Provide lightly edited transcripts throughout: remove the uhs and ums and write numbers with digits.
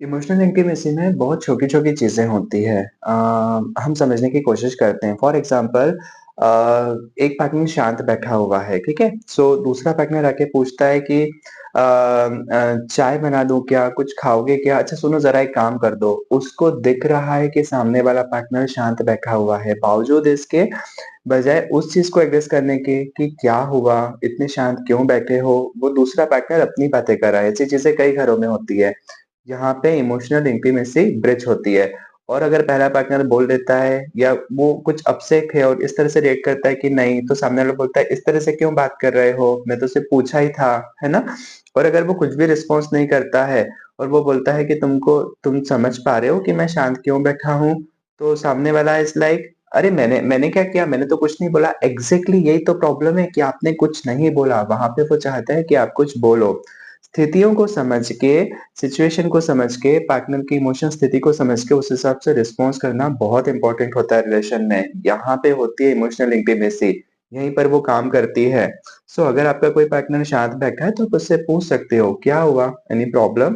Emotional intimacy में बहुत छोटी-छोटी चीज़ें होती हैं। हम समझने की कोशिश करते हैं। फॉर एग्ज़ाम्पल एक पार्टनर शांत बैठा हुआ है, ठीक है? सो दूसरा पार्टनर आके पूछता है कि चाय बना दूँ क्या? कुछ खाओगे क्या? अच्छा सुनो ज़रा एक काम कर दो। उसको दिख रहा है कि सामने वाला पार्टनर शांत बैठा हुआ है, बावजूद इसके बजाय उस चीज़ को एड्रेस करने के कि क्या हुआ? इतने शांत क्यों बैठे हो? वो दूसरा पार्टनर अपनी बातें कर रहा है। ऐसी चीज़ें कई घरों में होती है। यहाँ पे इमोशनल इंटीमेसी ब्रिज होती है और अगर पहला पार्टनर बोल देता है या वो कुछ अपसेट है और इस तरह से रिएक्ट करता है कि नहीं, तो सामने वाला बोलता है, "इस तरह से क्यों बात कर रहे हो? मैं तो सिर्फ़ पूछा ही था।" है ना? और अगर वो कुछ भी रिस्पॉन्स नहीं करता है और वो बोलता है कि तुम समझ पा रहे हो कि मैं शांत क्यों बैठा हूँ? तो सामने वाला इज़ लाइक, "अरे मैंने मैंने क्या किया? मैंने तो कुछ नहीं बोला।" एग्ज़ैक्टली यही तो प्रॉब्लम है कि आपने कुछ नहीं बोला। वहाँ पे वो चाहता है कि आप कुछ बोलो। स्थितियों को समझ के, सिचुएशन को समझ के, पार्टनर की इमोशन स्थिति को समझ के उस हिसाब से रिस्पॉन्स करना बहुत इम्पोर्टेंट होता है रिलेशन में। यहाँ पे होती है इमोशनल इंटीमेसी, यहीं पर वो काम करती है। सो अगर आपका कोई पार्टनर शांत बैठा है तो आप उससे पूछ सकते हो, "क्या हुआ? Any problem?"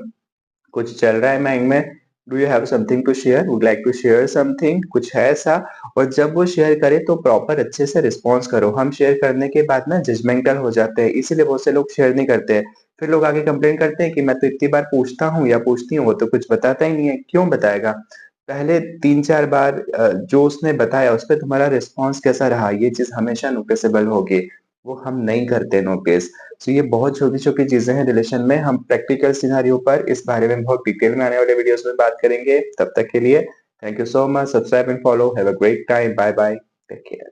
कुछ चल रहा है माइंड में? Do you have something to share? Would like to share something? कुछ है ऐसा? और जब वो शेयर करे तो प्रॉपर अच्छे से रिस्पॉन्स करो। हम शेयर करने के बाद ना जजमेंटल हो जाते हैं, इसीलिए बहुत से लोग शेयर नहीं करते हैं। फिर लोग आके कंप्लेन करते हैं कि मैं तो इतनी बार पूछता हूँ या पूछती हूँ, वो तो कुछ बताता ही नहीं है। क्यों बताएगा? पहले 3-4 बार जो उसने बताया उस पे तुम्हारा रिस्पॉन्स कैसा रहा? ये चीज़ हमेशा नोटिसेबल होगी। वो हम नहीं करते नोटिस। तो ये बहुत छोटी-छोटी चीज़ें हैं रिलेशन में, हम प्रैक्टिकल सिनेरियो पर इस बारे में बहुत डिटेल में आने वाले वीडियोज़ में बात करेंगे। तब तक के लिए thank you so much, subscribe and follow, have a great time, bye bye, take care.